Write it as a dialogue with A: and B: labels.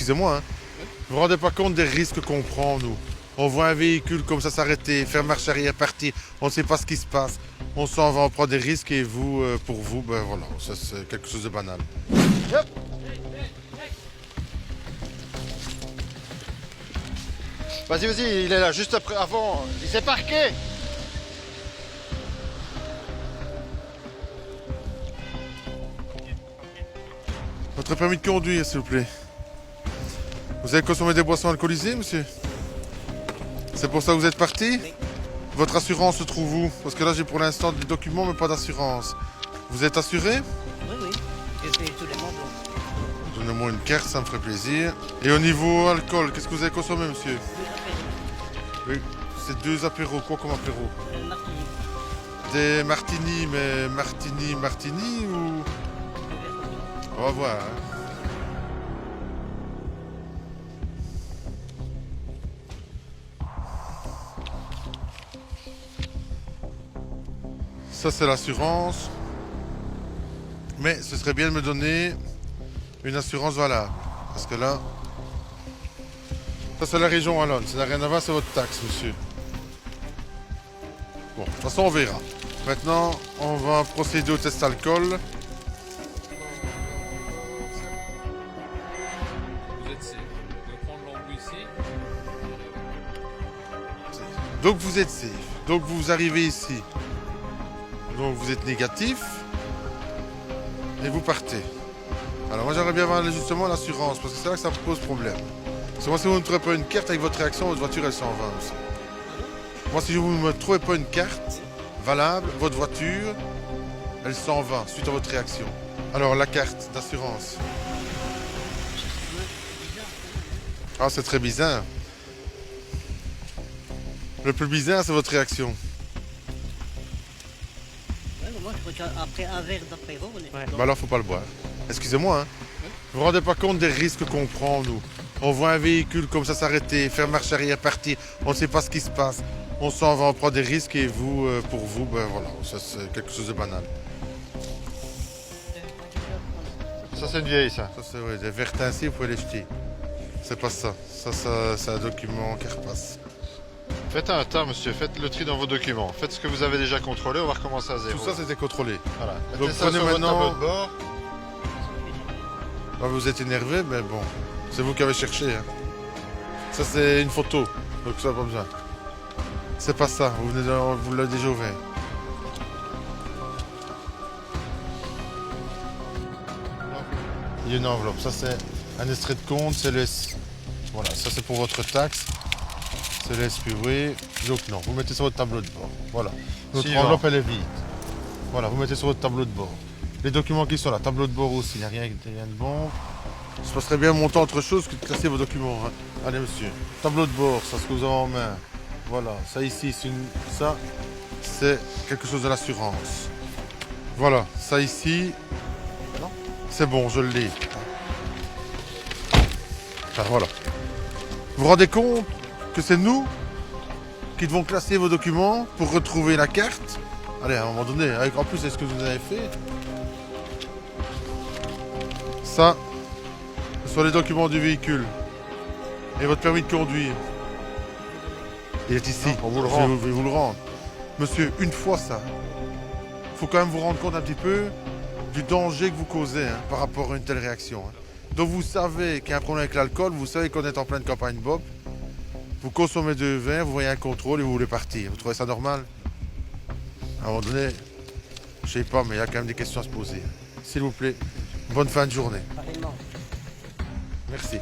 A: excusez-moi, hein. Vous vous rendez pas compte des risques qu'on prend, nous. On voit un véhicule comme ça s'arrêter, faire marche arrière, partir. On ne sait pas ce qui se passe. On s'en va, on prend des risques et vous, pour vous, ben voilà, ça c'est quelque chose de banal.
B: Yep. Vas-y, vas-y, il est là, juste après, avant. Il s'est parqué.
A: Votre permis de conduire, s'il vous plaît. Vous avez consommé des boissons alcoolisées, monsieur? C'est pour ça que vous êtes parti?
C: Oui.
A: Votre assurance se trouve où? Parce que là, j'ai pour l'instant des documents, mais pas d'assurance. Vous êtes assuré?
C: Oui, oui. Je fais tous les mois.
A: Donnez-moi une carte, ça me ferait plaisir. Et au niveau alcool, qu'est-ce que vous avez consommé, monsieur? Oui, c'est 2 apéros. Quoi comme apéro?
C: Martinique.
A: Des martini, mais martini ou... On va voir, hein. Ça, c'est l'assurance. Mais ce serait bien de me donner une assurance valable. Parce que là... Ça, c'est la région wallonne. Ça n'a rien à voir, c'est votre taxe, monsieur. Bon, de toute façon, on verra. Maintenant, on va procéder au test alcool.
D: Vous êtes safe. Vous pouvez prendre l'embout ici.
A: Donc, vous êtes safe. Donc, vous arrivez ici. Donc, vous êtes négatif. Et vous partez. Alors, moi, j'aimerais bien voir justement l'assurance. Parce que c'est là que ça me pose problème. Parce que moi, si vous ne me trouvez pas une carte avec votre réaction, votre voiture, elle s'en va aussi. Moi, si vous ne me trouvez pas une carte valable, votre voiture, elle s'en va suite à votre réaction. Alors, la carte d'assurance. Ah, c'est très bizarre. Le plus bizarre, c'est votre réaction.
C: Ouais, moi, je crois qu'après un verre d'apéro, on est
A: Bah alors, faut pas le boire. Excusez-moi, hein. Vous vous rendez pas compte des risques qu'on prend, nous. On voit un véhicule comme ça s'arrêter, faire marche arrière, partir. On ne sait pas ce qui se passe. On s'en va, on prend des risques et vous, pour vous, ben voilà, ça c'est quelque chose de banal.
B: Ça, c'est une vieille, ça.
A: Ça c'est ouais, des verres teintés, vous pouvez les jeter. C'est pas ça. Ça, c'est un document qui repasse.
B: Faites un tas, monsieur. Faites le tri dans vos documents. Faites ce que vous avez déjà contrôlé. On va recommencer à zéro.
A: Tout ça, c'était contrôlé.
B: Voilà.
A: Donc,
B: Mettez ça
A: prenez
B: sur votre
A: maintenant-
B: tableau de bord.
A: Là, vous êtes énervé, mais bon, c'est vous qui avez cherché, hein. Ça, c'est une photo, donc ça, pas besoin. C'est pas ça, vous l'avez déjà ouvert. Il y a une enveloppe, ça c'est un extrait de compte, c'est le... Voilà, ça c'est pour votre taxe. C'est le SPV. Donc non, vous mettez sur votre tableau de bord. Voilà. Votre
B: Suivant.
A: enveloppe, elle est vide. Voilà, vous mettez sur votre tableau de bord. Les documents qui sont là, tableau de bord aussi, il n'y a rien de bon. Ça se passerait bien monter autre chose que de classer vos documents, hein. Allez monsieur, tableau de bord, ça ce que vous avez en main. Voilà, ça ici, ça c'est quelque chose de l'assurance. Voilà, ça ici, c'est bon, je l'ai. Enfin, voilà. Vous vous rendez compte que c'est nous qui devons classer vos documents pour retrouver la carte? Allez, à un moment donné, avec en plus, c'est ce que vous avez fait. Ça, ce sont les documents du véhicule. Et votre permis de conduire. Il est ici.
B: On vous le
A: Je
B: rend.
A: vais vous le rendre. Monsieur, une fois ça. Il faut quand même vous rendre compte un petit peu du danger que vous causez, hein, par rapport à une telle réaction, hein. Donc vous savez qu'il y a un problème avec l'alcool, vous savez qu'on est en pleine campagne Bob. Vous consommez 2 verres, vous voyez un contrôle et vous voulez partir. Vous trouvez ça normal? À un moment donné, je sais pas, mais il y a quand même des questions à se poser. S'il vous plaît, bonne fin de journée.
C: pareillement.
A: Merci.